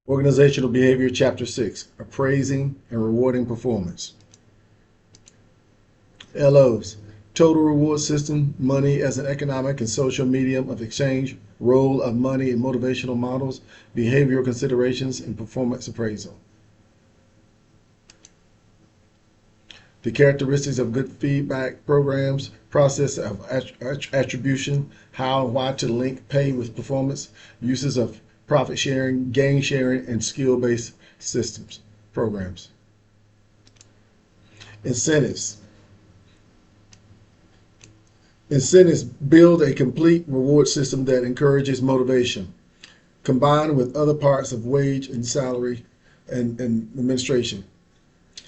Organizational Behavior, Chapter 6, Appraising and Rewarding Performance. LOs, Total Reward System, Money as an Economic and Social Medium of Exchange, Role of Money in Motivational Models, Behavioral Considerations, and Performance Appraisal. The characteristics of good feedback programs, process of attribution, how and why to link pay with performance, uses of profit sharing, gain sharing, and skill-based systems, programs. Incentives. Incentives build a complete reward system that encourages motivation, combined with other parts of wage and salary and administration.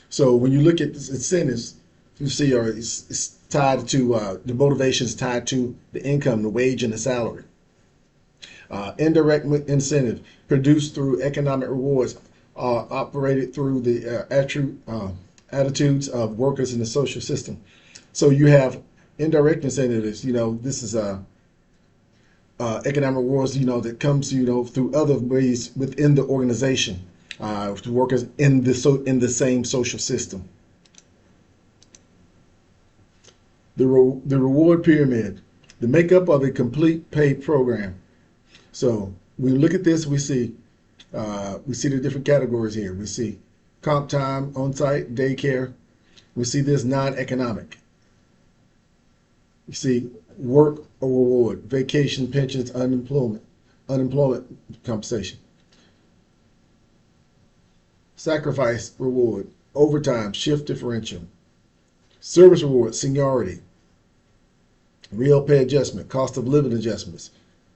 So when you look at incentives, you see it's tied to the motivation is tied to the income, the wage, and the salary. Indirect incentive produced through economic rewards operated through the attitudes of workers in the social system. So you have indirect incentives, this is economic rewards, that comes, through other ways within the organization, to workers in the same social system. The reward pyramid, the makeup of a complete pay program. So when we look at this, we see the different categories here. We see comp time, on-site, daycare. We see this non-economic. You see work or reward, vacation, pensions, unemployment compensation. Sacrifice reward, overtime, shift differential. Service reward, seniority. Real pay adjustment, cost of living adjustments.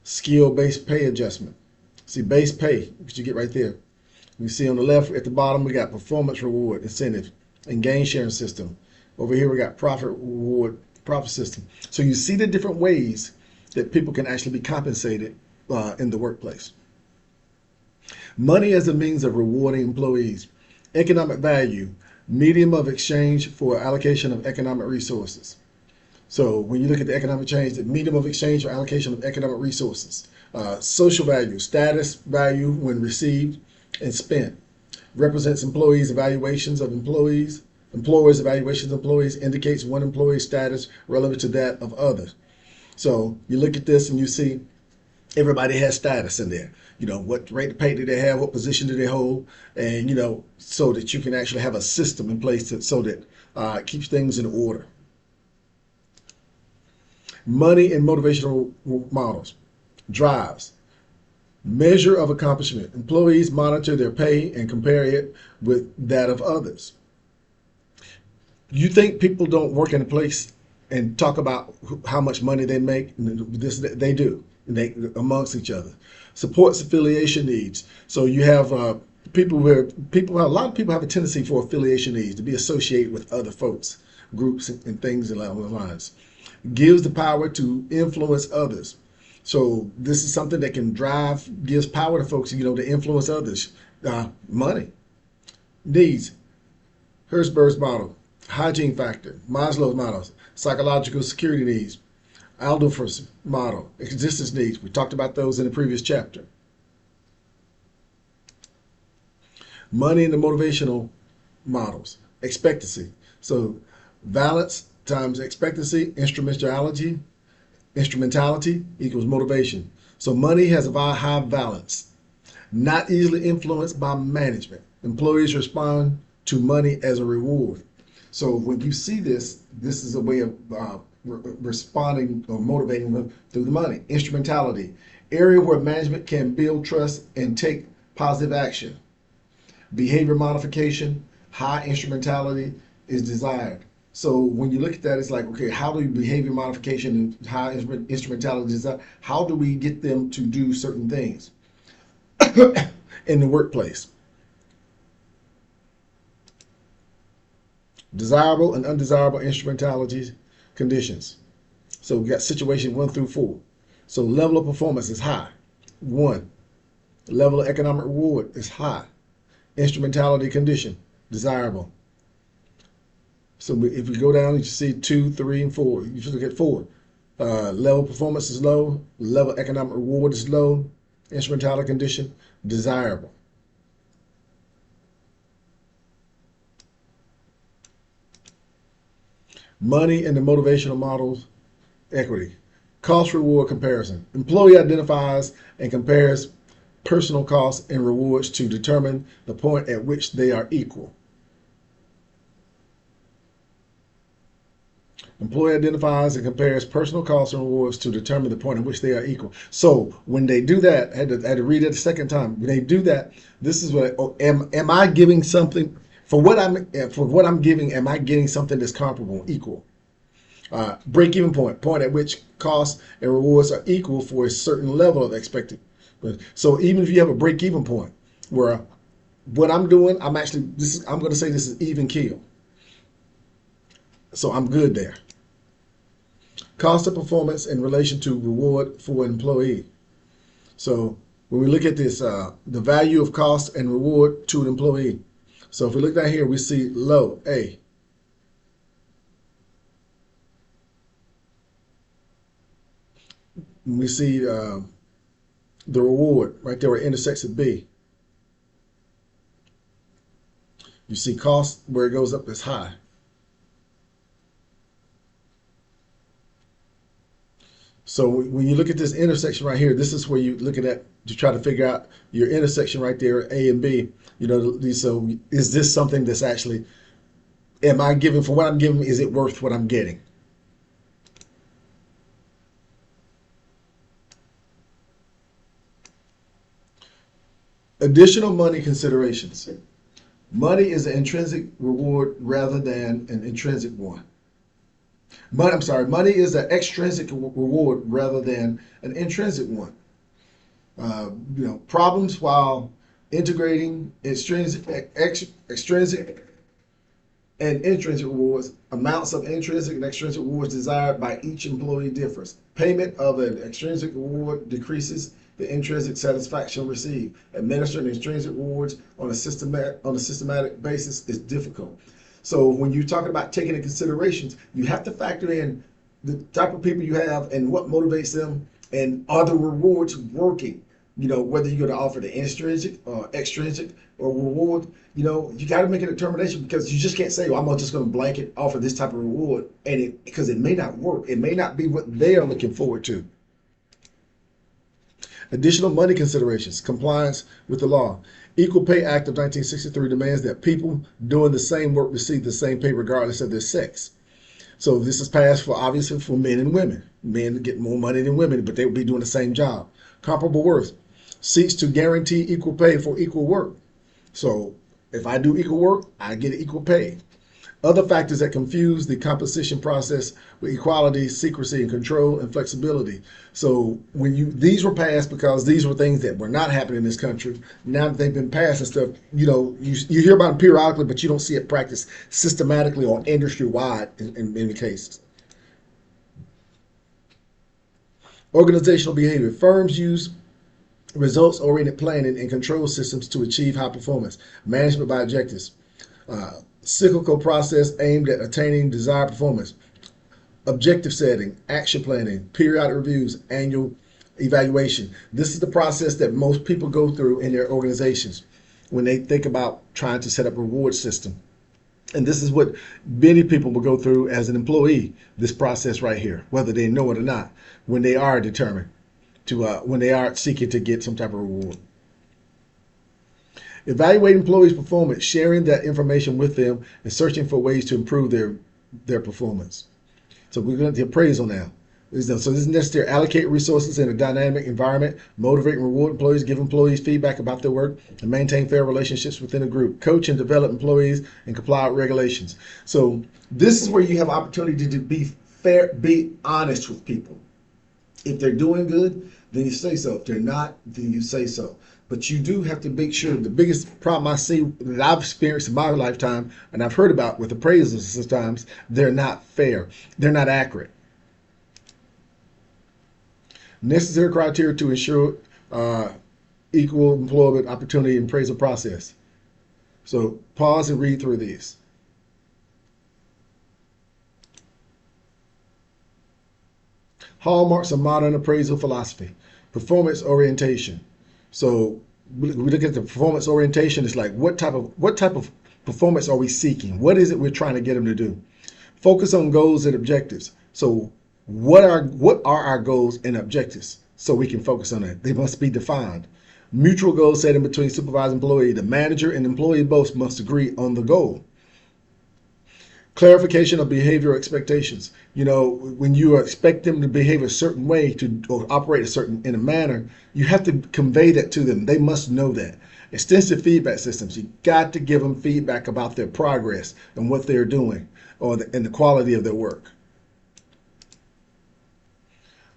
Skill-based pay adjustment. See base pay, which you get right there. You see on the left at the bottom, we got performance reward, incentive, and gain sharing system. Over here, we got profit reward, profit system. So you see the different ways that people can actually be compensated in the workplace. Money as a means of rewarding employees. Economic value, medium of exchange for allocation of economic resources. So when you look at the economic change, the medium of exchange or allocation of economic resources. Social value, status value when received and spent. Represents employees' evaluations of employees. Employers' evaluations of employees indicates one employee's status relative to that of others. So you look at this and you see everybody has status in there. What rate of pay do they have? What position do they hold? And, so that you can actually have a system in place so that it keeps things in order. Money and motivational models. Drives. Measure of accomplishment. Employees monitor their pay and compare it with that of others. You think people don't work in a place and talk about how much money they make? They do. They amongst each other. Supports affiliation needs. So you have a lot of people have a tendency for affiliation needs, to be associated with other folks, groups, and things along those lines. Gives the power to influence others. So this is something that can gives power to folks, to influence others. Money. Needs. Herzberg's model. Hygiene factor. Maslow's models. Psychological security needs. Adolphus model. Existence needs. We talked about those in the previous chapter. Money and the motivational models. Expectancy. So valence times expectancy, instrumentality equals motivation. So money has a high valence, not easily influenced by management. Employees respond to money as a reward. So when you see this is a way of responding or motivating them through the money. Instrumentality, area where management can build trust and take positive action. Behavior modification, high instrumentality is desired. So when you look at that, it's like, okay, how do behavior modification and high instrumentality design, how do we get them to do certain things in the workplace? Desirable and undesirable instrumentalities conditions. So we got situation 1 through 4. So level of performance is high, 1. Level of economic reward is high. Instrumentality condition, desirable. So if we go down, you see 2, 3, and 4. You should look at 4. Level of performance is low. Level of economic reward is low. Instrumentality condition, desirable. Money and the motivational models, equity. Cost reward comparison. Employee identifies and compares personal costs and rewards to determine the point at which they are equal. Employee identifies and compares personal costs and rewards to determine the point at which they are equal. So when they do that, I had to read it a second time. When they do that, this is what am I giving something for what I'm giving? Am I getting something that's comparable, equal? Break-even point at which costs and rewards are equal for a certain level of expected. So even if you have a break-even point where what I'm doing, I'm going to say this is even keel. So I'm good there. Cost of performance in relation to reward for an employee. So when we look at this, the value of cost and reward to an employee. So if we look down here, we see low, A. And we see the reward right there where it intersects at B. You see cost where it goes up is high. So when you look at this intersection right here, this is where you look at that to try to figure out your intersection right there, A and B. You know, so is this something that's actually, am I giving for what I'm giving? Is it worth what I'm getting? Additional money considerations. Money is an intrinsic reward rather than an intrinsic one. Money is an extrinsic reward rather than an intrinsic one. Problems while integrating extrinsic and intrinsic rewards, amounts of intrinsic and extrinsic rewards desired by each employee differs. Payment of an extrinsic reward decreases the intrinsic satisfaction received. Administering intrinsic rewards on a systematic basis is difficult. So when you're talking about taking into considerations, you have to factor in the type of people you have and what motivates them, and are the rewards working? Whether you're going to offer the intrinsic or extrinsic or reward, you got to make a determination, because you just can't say, well, I'm just going to blanket offer this type of reward, because it may not work. It may not be what they are looking forward to. Additional money considerations, compliance with the law. Equal Pay Act of 1963 demands that people doing the same work receive the same pay regardless of their sex. So this is passed obviously for men and women. Men get more money than women, but they will be doing the same job. Comparable worth seeks to guarantee equal pay for equal work. So if I do equal work, I get equal pay. Other factors that confuse the composition process with equality, secrecy, and control and flexibility. So these were passed because these were things that were not happening in this country. Now that they've been passed and stuff, you hear about them periodically, but you don't see it practiced systematically or industry-wide in many cases. Organizational behavior. Firms use results-oriented planning and control systems to achieve high performance. Management by objectives. Cyclical process aimed at attaining desired performance. Objective setting, action planning, periodic reviews, annual evaluation. This is the process that most people go through in their organizations when they think about trying to set up a reward system. And this is what many people will go through as an employee, this process right here, whether they know it or not, when they are determined to, when they are seeking to get some type of reward. Evaluate employees' performance, sharing that information with them, and searching for ways to improve their performance. So we're going to the appraisal now. So this is necessary. Allocate resources in a dynamic environment, motivate and reward employees, give employees feedback about their work, and maintain fair relationships within a group. Coach and develop employees and comply with regulations. So this is where you have opportunity to be fair, be honest with people. If they're doing good, then you say so. If they're not, then you say so. But you do have to make sure. The biggest problem I see that I've experienced in my lifetime, and I've heard about with appraisals sometimes, they're not fair. They're not accurate. Necessary criteria to ensure equal employment opportunity in appraisal process. So pause and read through these. Hallmarks of modern appraisal philosophy. Performance orientation. So we look at the performance orientation. It's like what type of performance are we seeking? What is it we're trying to get them to do? Focus on goals and objectives. So what are our goals and objectives? So we can focus on that. They must be defined. Mutual goal setting between supervisor and employee. The manager and employee both must agree on the goal. Clarification of behavioral expectations. When you expect them to behave a certain way or operate in a manner, you have to convey that to them. They must know that. Extensive feedback systems. You got to give them feedback about their progress and what they're doing and the quality of their work.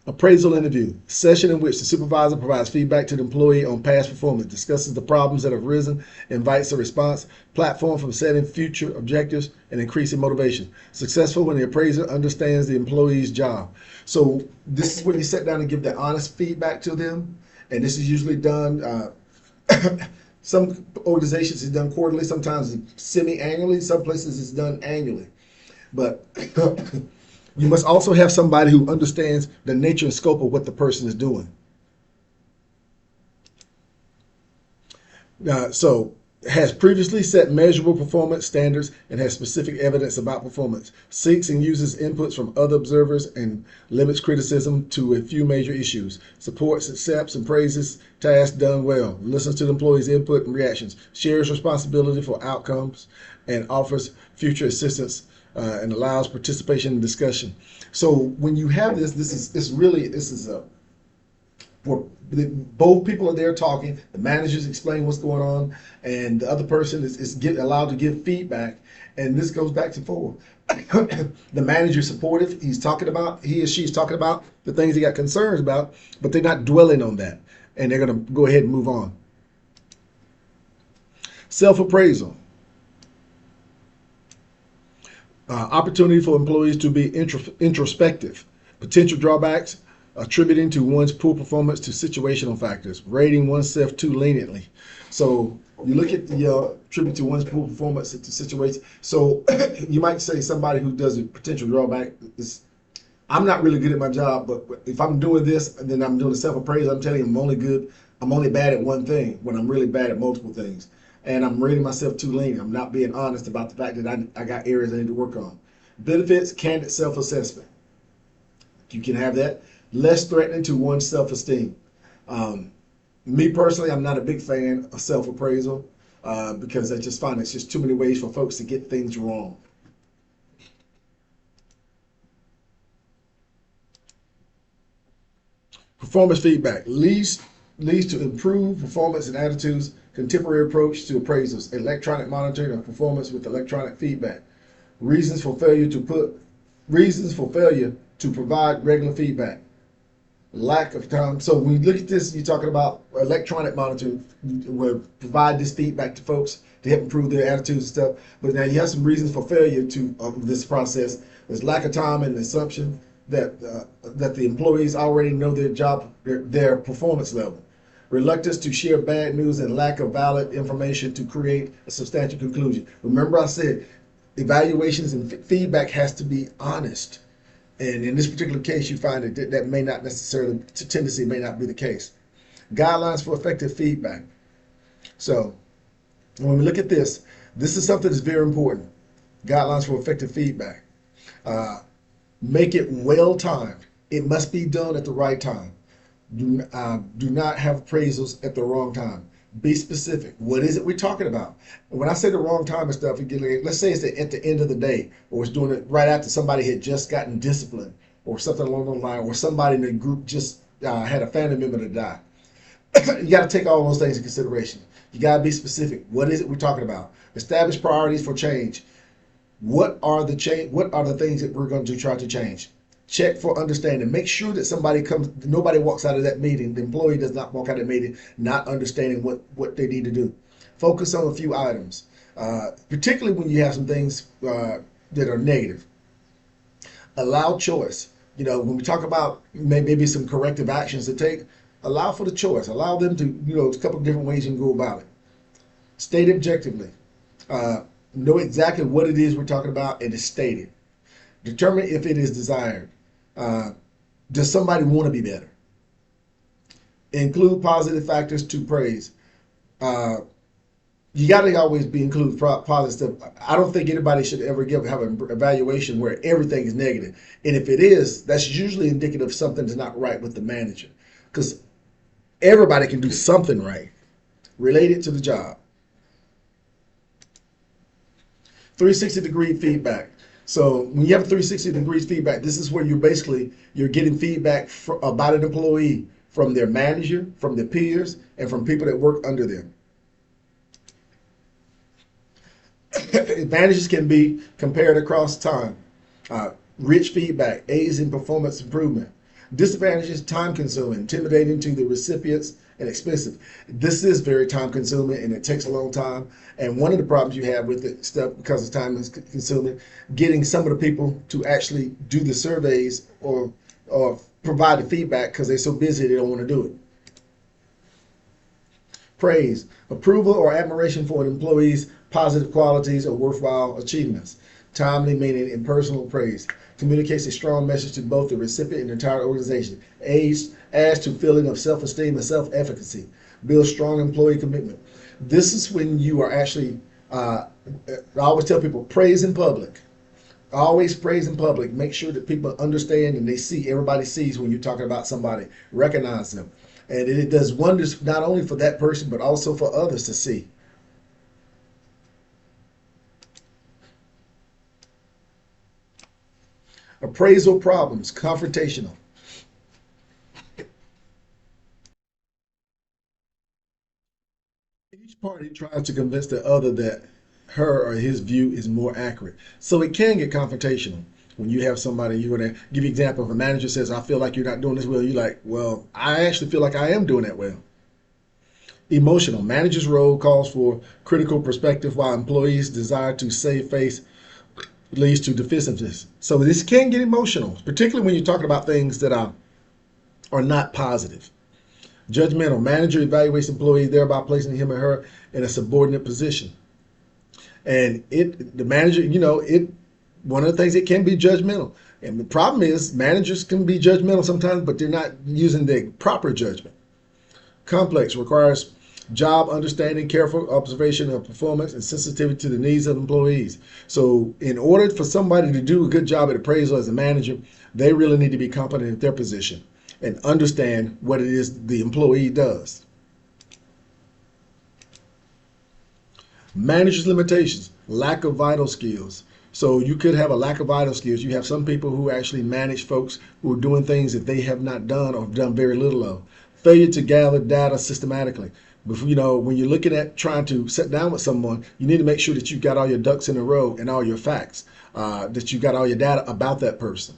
Appraisal interview, session in which the supervisor provides feedback to the employee on past performance, discusses the problems that have arisen, invites a response, platform for setting future objectives, and increasing motivation. Successful when the appraiser understands the employee's job. So this is when you sit down and give that honest feedback to them, and this is usually done. Some organizations it's done quarterly, sometimes semi-annually, some places it's done annually. But you must also have somebody who understands the nature and scope of what the person is doing. So has previously set measurable performance standards and has specific evidence about performance. Seeks and uses inputs from other observers and limits criticism to a few major issues. Supports, accepts, and praises tasks done well. Listens to the employees' input and reactions. Shares responsibility for outcomes and offers future assistance and allows participation in discussion. So when you have both people are there talking, the managers explain what's going on, and the other person is allowed to give feedback. And this goes back to forward. The manager is supportive. He or she is talking about the things they got concerns about, but they're not dwelling on that. And they're going to go ahead and move on. Self-appraisal. Opportunity for employees to be introspective. Potential drawbacks, attributing to one's poor performance to situational factors, rating oneself too leniently. So you look at the attribute to one's poor performance to situations. So you might say somebody who does a potential drawback is, I'm not really good at my job, but if I'm doing this and then I'm doing a self-appraisal, I'm telling you I'm only bad at one thing when I'm really bad at multiple things. And I'm rating myself too lenient. I'm not being honest about the fact that I got areas I need to work on. Benefits, candid self-assessment. You can have that. Less threatening to one's self-esteem. Me personally, I'm not a big fan of self-appraisal because I just find it's just too many ways for folks to get things wrong. Performance feedback leads to improved performance and attitudes. Contemporary approach to appraisals, electronic monitoring of performance with electronic feedback. Reasons for failure to provide regular feedback. Lack of time. So when you look at this, you're talking about electronic monitoring will provide this feedback to folks to help improve their attitudes and stuff. But now you have some reasons for failure of this process. There's lack of time and the assumption that the employees already know their job, their performance level. Reluctance to share bad news and lack of valid information to create a substantial conclusion. Remember I said evaluations and feedback has to be honest. And in this particular case, you find that may not necessarily, tendency may not be the case. Guidelines for effective feedback. So when we look at this is something that's very important. Guidelines for effective feedback. Make it well timed. It must be done at the right time. Do not have appraisals at the wrong time. Be specific. What is it we're talking about? And when I say the wrong time and stuff, let's say it's at the end of the day, or it's doing it right after somebody had just gotten disciplined, or something along those lines, or somebody in the group just had a family member to die. You got to take all those things in consideration. You got to be specific. What is it we're talking about? Establish priorities for change. What are the things that we're going to try to change? Check for understanding. Make sure that nobody walks out of that meeting, the employee does not walk out of the meeting not understanding what they need to do. Focus on a few items, particularly when you have some things that are negative. Allow choice. When we talk about maybe some corrective actions to take, allow for the choice. Allow them to, a couple of different ways you can go about it. State objectively. Know exactly what it is we're talking about and it's stated. Determine if it is desired. Does somebody want to be better? Include positive factors to praise. you got to always be include positive stuff. I don't think anybody should ever have an evaluation where everything is negative. And if it is, that's usually indicative of something's not right with the manager, because everybody can do something right related to the job. 360-degree feedback. So when you have a 360 degrees feedback, this is where you're getting feedback about an employee from their manager, from their peers, and from people that work under them. Advantages can be compared across time. Rich feedback aids in performance improvement. Disadvantages: time consuming, intimidating to the recipients, and expensive. This is very time consuming and it takes a long time. And one of the problems you have with it stuff, because it's time consuming, getting some of the people to actually do the surveys or provide the feedback because they're so busy they don't want to do it. Praise: approval or admiration for an employee's positive qualities or worthwhile achievements. Timely, meaning impersonal praise. Communicates a strong message to both the recipient and the entire organization. Adds to feeling of self-esteem and self-efficacy. Builds strong employee commitment. This is when you are actually, I always tell people, praise in public. Always praise in public. Make sure that people understand and everybody sees when you're talking about somebody. Recognize them. And it does wonders not only for that person, but also for others to see. Appraisal problems: confrontational. Each party tries to convince the other that her or his view is more accurate. So it can get confrontational. When you have somebody, you're going to give you an example. If a manager says, I feel like you're not doing this well, you're like, well, I actually feel like I am doing that well. Emotional: manager's role calls for critical perspective while employees' desire to save face leads to defensiveness. So this can get emotional, particularly when you're talking about things that are not positive. Judgmental: manager evaluates employee, thereby placing him or her in a subordinate position. And the manager, one of the things, it can be judgmental. And the problem is managers can be judgmental sometimes, but they're not using the proper judgment. Complex: requires job understanding, careful observation of performance, and sensitivity to the needs of employees. So in order for somebody to do a good job at appraisal as a manager, they really need to be competent at their position and understand what it is the employee does. Manager's limitations: lack of vital skills. So you could have a lack of vital skills. You have some people who actually manage folks who are doing things that they have not done or have done very little of. Failure to gather data systematically. When you're looking at trying to sit down with someone, you need to make sure that you've got all your ducks in a row and all your facts, that you've got all your data about that person.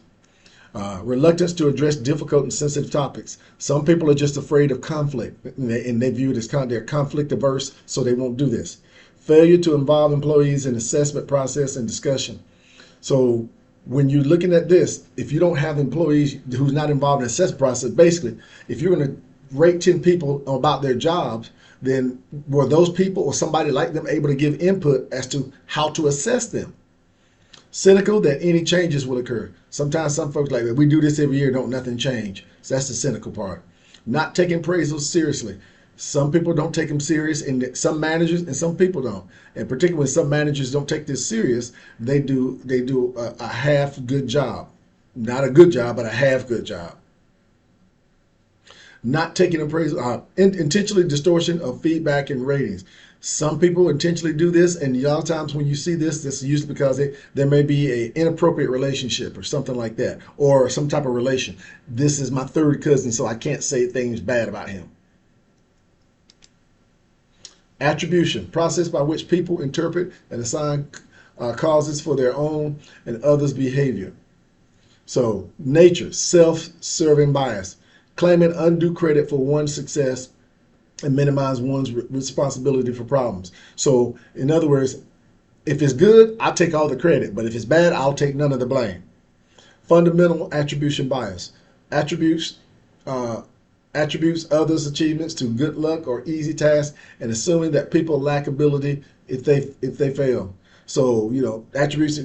Reluctance to address difficult and sensitive topics. Some people are just afraid of conflict, and they view it as they're conflict averse, so they won't do this. Failure to involve employees in assessment process and discussion. So when you're looking at this, if you don't have employees who's not involved in the assessment process, basically, if you're going to rate 10 people about their jobs, then were those people or somebody like them able to give input as to how to assess them? Cynical: that any changes will occur. Sometimes some folks like, we do this every year, don't nothing change. So that's the cynical part. Not taking appraisals seriously. Some people don't take them serious, and some managers and some people don't. And particularly when some managers don't take this serious, they do a half good job. Not a good job, but a half good job. Not taking appraisal, intentionally distortion of feedback and ratings. Some people intentionally do this, and a lot of times when you see this is usually because there may be an inappropriate relationship or something like that, or some type of relation. This is my third cousin, so I can't say things bad about him. Attribution: process by which people interpret and assign causes for their own and others' behavior. So nature: self-serving bias, claiming undue credit for one's success and minimize one's responsibility for problems. So in other words, if it's good, I'll take all the credit, but if it's bad, I'll take none of the blame. Fundamental attribution bias: attributes others' achievements to good luck or easy tasks, and assuming that people lack ability if they fail. So attributes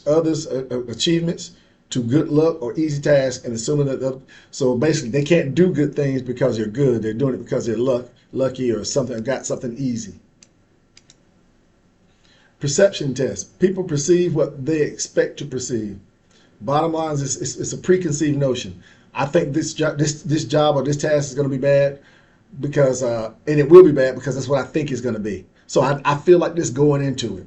others' achievements to good luck or easy tasks, and assuming that so basically they can't do good things because they're good. They're doing it because they're luck lucky or something, got something easy. Perception test. People perceive what they expect to perceive. Bottom line is it's a preconceived notion. I think this job or this task is going to be bad because and it will be bad because that's what I think it's going to be. So I feel like this going into it.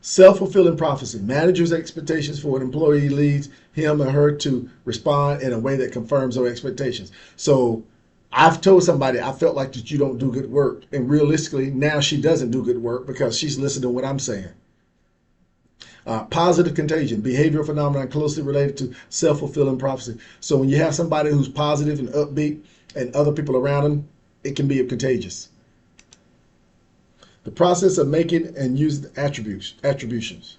Self-fulfilling prophecy. Manager's expectations for an employee leads him or her to respond in a way that confirms those expectations. So I've told somebody I felt like that you don't do good work, and realistically now she doesn't do good work because she's listening to what I'm saying. Positive contagion, behavioral phenomenon closely related to self-fulfilling prophecy. So when you have somebody who's positive and upbeat and other people around them, it can be contagious. The process of making and using attributions.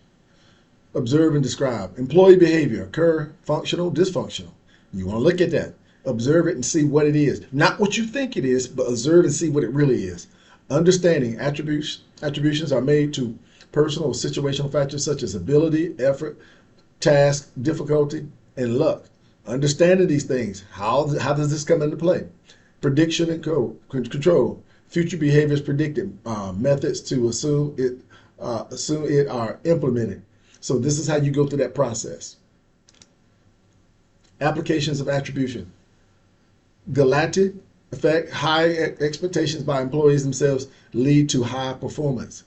Observe and describe. Employee behavior, occur, functional, dysfunctional. You want to look at that. Observe it and see what it is. Not what you think it is, but observe and see what it really is. Understanding attributions are made to personal or situational factors such as ability, effort, task, difficulty, and luck. Understanding these things, how does this come into play? Prediction and control. Future behaviors predicted, methods to assume it are implemented. So this is how you go through that process. Applications of attribution. Galactic effect, high expectations by employees themselves lead to high performance.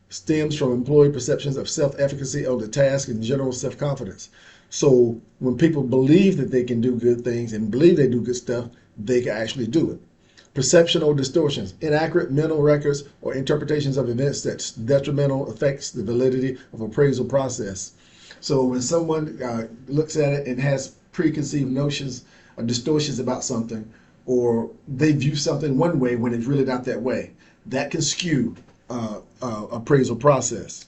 Stems from employee perceptions of self-efficacy of the task and general self-confidence. So when people believe that they can do good things and believe they do good stuff, they can actually do it. Perceptual distortions, inaccurate mental records or interpretations of events that detrimental affects the validity of appraisal process. So when someone looks at it and has preconceived notions or distortions about something, or they view something one way when it's really not that way, that can skew appraisal process.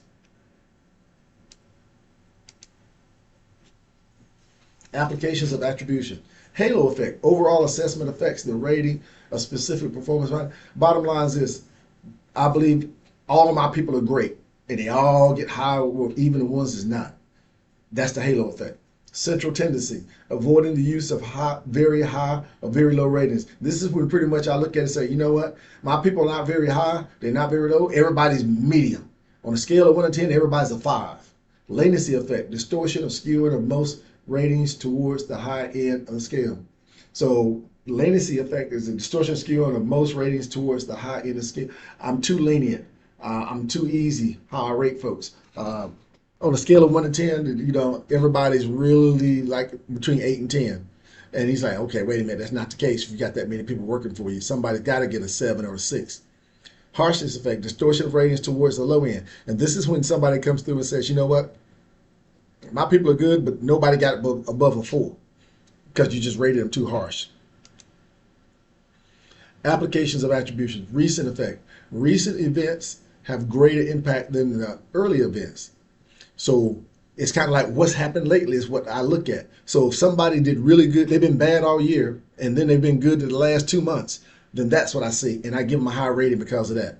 Applications of attribution. Halo effect. Overall assessment affects the rating of specific performance. Bottom line is, I believe all of my people are great, and they all get high, or even the ones that's not. That's the halo effect. Central tendency. Avoiding the use of very high or very low ratings. This is when pretty much I look at it and say, you know what? My people are not very high. They're not very low. Everybody's medium. On a scale of 1 to 10, everybody's a 5. Latency effect. Distortion or skewing of most ratings towards the high end of the scale. So latency effect is a distortion skewing of most ratings towards the high end of the scale. I'm too lenient. I'm too easy how I rate folks. On a scale of 1 to 10, you know, everybody's really like between 8 and 10. And he's like, okay, wait a minute, that's not the case. If you got that many people working for you, somebody's got to get a 7 or a 6. Harshness effect, distortion of ratings towards the low end. And this is when somebody comes through and says, you know what? My people are good, but nobody got above a 4 because you just rated them too harsh. Applications of attribution. Recent effect. Recent events have greater impact than the early events. So it's kind of like what's happened lately is what I look at. So if somebody did really good, they've been bad all year, and then they've been good in the last 2 months, then that's what I see, and I give them a high rating because of that.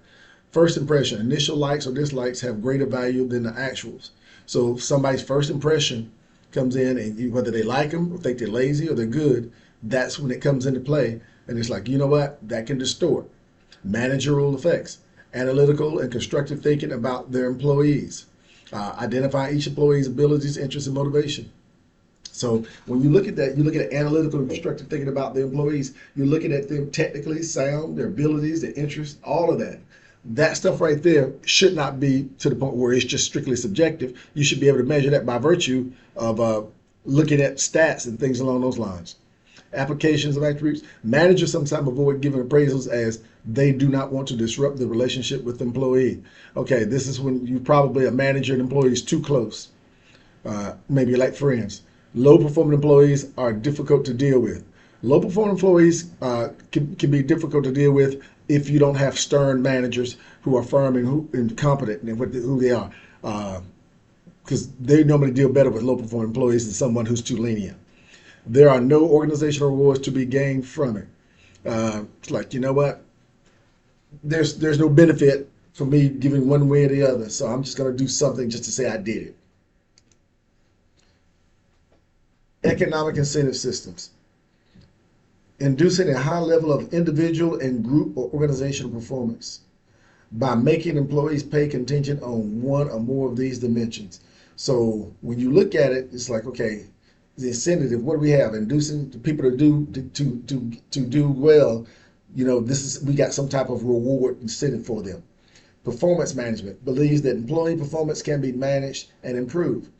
First impression. Initial likes or dislikes have greater value than the actuals. So if somebody's first impression comes in, and whether they like them or think they're lazy or they're good, that's when it comes into play. And it's like, you know what? That can distort. Managerial effects. Analytical and constructive thinking about their employees. Identify each employee's abilities, interests, and motivation. So when you look at that, you look at analytical and constructive thinking about their employees. You're looking at them technically sound, their abilities, their interests, all of that. That stuff right there should not be to the point where it's just strictly subjective. You should be able to measure that by virtue of looking at stats and things along those lines. Applications of attributes. Managers sometimes avoid giving appraisals as they do not want to disrupt the relationship with the employee. Okay, this is when you probably a manager and employee is too close. Maybe like friends. Low performing employees are difficult to deal with. Low performing employees can be difficult to deal with if you don't have stern managers who are firm and competent in who they are. Because they normally deal better with low performing employees than someone who's too lenient. There are no organizational rewards to be gained from it. It's like, you know what? There's no benefit for me giving one way or the other, so I'm just going to do something just to say I did it. Economic incentive systems. Inducing a high level of individual and group or organizational performance by making employees pay contingent on one or more of these dimensions. So when you look at it, it's like, okay, the incentive, what do we have? Inducing the people to do well. This is, we got some type of reward incentive for them. Performance management believes that employee performance can be managed and improved.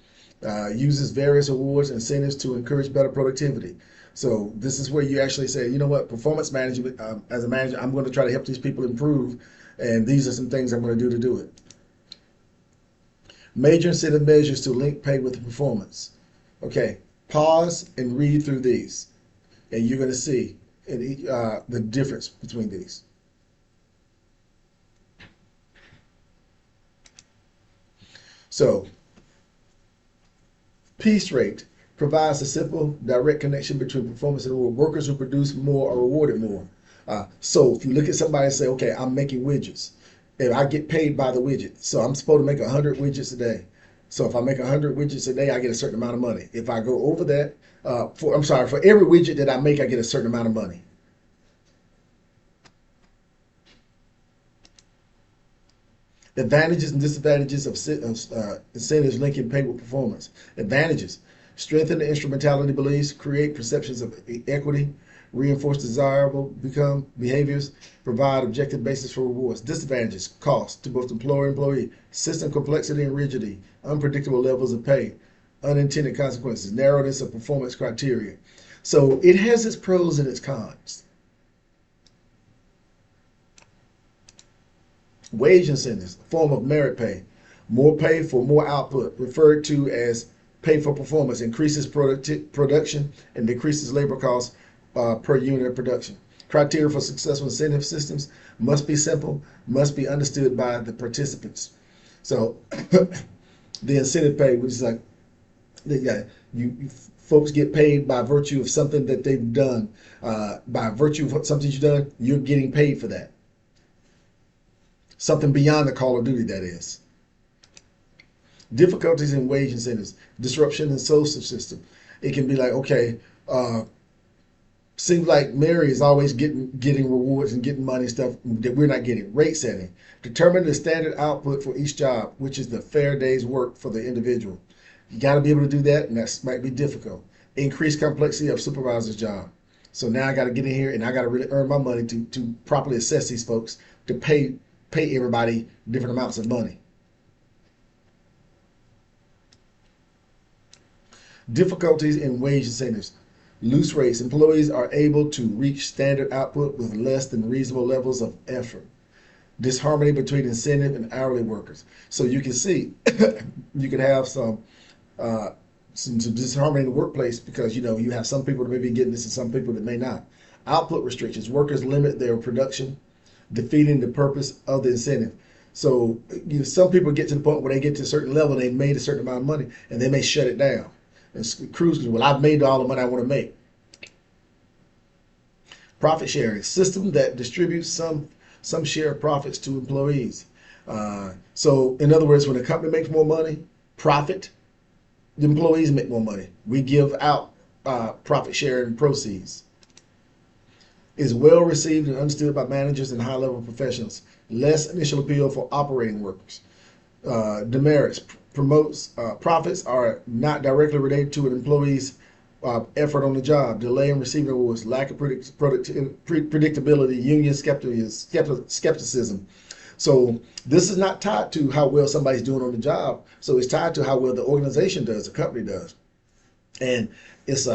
Uses various awards and incentives to encourage better productivity. So this is where you actually say, you know what, performance management, as a manager, I'm going to try to help these people improve, and these are some things I'm going to do it. Major incentive measures to link pay with performance. Okay, pause and read through these, and you're going to see the difference between these. So, piece rate provides a simple, direct connection between performance and reward. Workers who produce more are rewarded more. So if you look at somebody and say, okay, I'm making widgets, and I get paid by the widget. So I'm supposed to make 100 widgets a day. So if I make 100 widgets a day, I get a certain amount of money. If I go over that, for every widget that I make, I get a certain amount of money. Advantages and disadvantages of incentives linking pay with performance. Advantages: strengthen the instrumentality beliefs, create perceptions of equity, reinforce desirable behaviors, provide objective basis for rewards. Disadvantages: cost to both employer and employee, system complexity and rigidity, unpredictable levels of pay, unintended consequences, narrowness of performance criteria. So it has its pros and its cons. Wage incentives, a form of merit pay. More pay for more output, referred to as pay for performance, increases production and decreases labor costs per unit of production. Criteria for successful incentive systems must be simple, must be understood by the participants. So the incentive pay, which is like, you folks get paid by virtue of something that they've done. By virtue of something you've done, you're getting paid for that. Something beyond the call of duty, that is. Difficulties in wage incentives, disruption in social system. It can be like, okay, seems like Mary is always getting rewards and getting money and stuff that we're not getting. Rate setting. Determine the standard output for each job, which is the fair day's work for the individual. You got to be able to do that, and that might be difficult. Increased complexity of supervisor's job. So now I got to get in here and I got to really earn my money to properly assess these folks, to pay everybody different amounts of money. Difficulties in wage incentives. Loose rates. Employees are able to reach standard output with less than reasonable levels of effort. Disharmony between incentive and hourly workers. So you can see, you can have some disharmony in the workplace because you have some people that may be getting this and some people that may not. Output restrictions. Workers limit their production, defeating the purpose of the incentive. So some people get to the point where they get to a certain level and they made a certain amount of money and they may shut it down and cruise. Well, I've made all the money I want to make. Profit sharing, system that distributes some share of profits to employees. So in other words, when a company makes more money, profit, the employees make more money. We give out profit sharing proceeds. Is well received and understood by managers and high-level professionals. Less initial appeal for operating workers. Demerits: promotes profits are not directly related to an employee's effort on the job. Delay in receiving awards. Lack of predictability. Union skepticism. So this is not tied to how well somebody's doing on the job. So it's tied to how well the organization does, the company does. And it's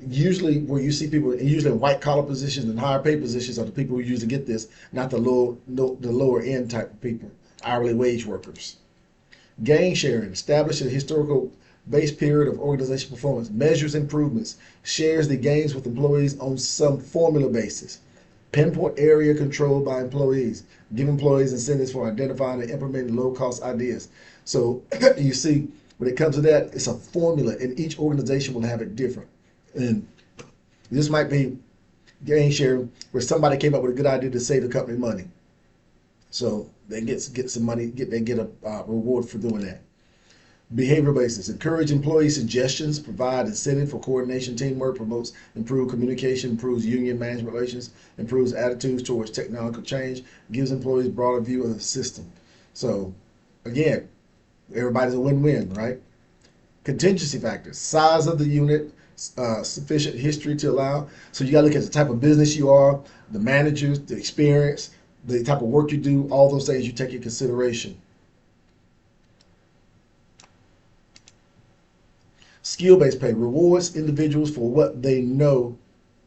usually where you see people, usually in white collar positions and higher paid positions, are the people who usually get this, not the lower end type of people, hourly wage workers. Gain sharing: establish a historical base period of organization performance, measures improvements, shares the gains with employees on some formula basis. Pinpoint area controlled by employees, give employees incentives for identifying and implementing low cost ideas. So you see, when it comes to that, it's a formula, and each organization will have it different. And this might be gain sharing where somebody came up with a good idea to save the company money. So they get some money, they get a reward for doing that. Behavioral basis. Encourage employee suggestions, provide incentive for coordination, teamwork, promotes improved communication, improves union management relations, improves attitudes towards technological change, gives employees broader view of the system. So again, everybody's a win-win, right? Contingency factors. Size of the unit, sufficient history to allow. So you got to look at the type of business you are, the managers, the experience, the type of work you do, all those things you take into consideration. Skill-based pay rewards individuals for what they know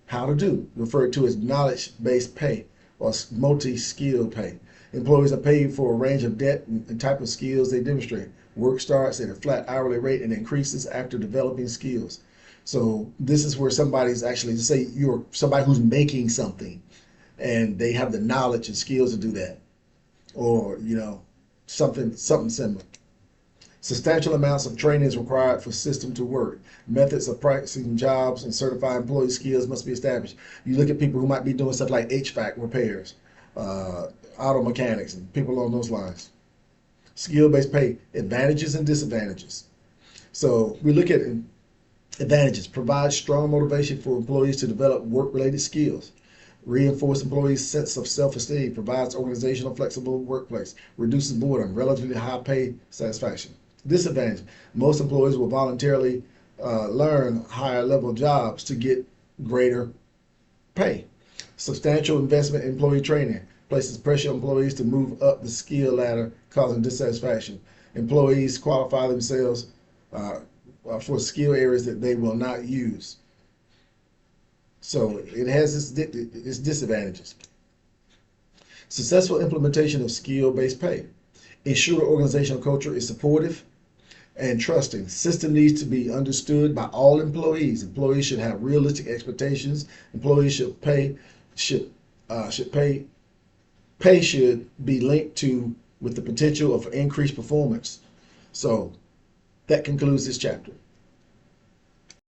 how to do, referred to as knowledge-based pay or multi-skill pay. Employees are paid for a range of depth and type of skills they demonstrate. Work starts at a flat hourly rate and increases after developing skills. So this is where somebody's actually, say you're somebody who's making something and they have the knowledge and skills to do that, or something similar. Substantial amounts of training is required for system to work. Methods of practicing jobs and certifying employee skills must be established. You look at people who might be doing stuff like HVAC repairs, auto mechanics, and people along those lines. Skill-based pay, advantages and disadvantages. So we look at advantages. Provide strong motivation for employees to develop work-related skills. Reinforce employees' sense of self-esteem. Provides organizational flexible workplace. Reduces boredom. Relatively high pay satisfaction. Disadvantage. Most employees will voluntarily learn higher level jobs to get greater pay. Substantial investment in employee training. Places pressure on employees to move up the skill ladder, causing dissatisfaction. Employees qualify themselves for skill areas that they will not use. So it has its disadvantages. Successful implementation of skill-based pay. Ensure organizational culture is supportive and trusting. System needs to be understood by all employees. Employees should have realistic expectations. Employees should pay should be linked to with the potential of increased performance. So that concludes this chapter.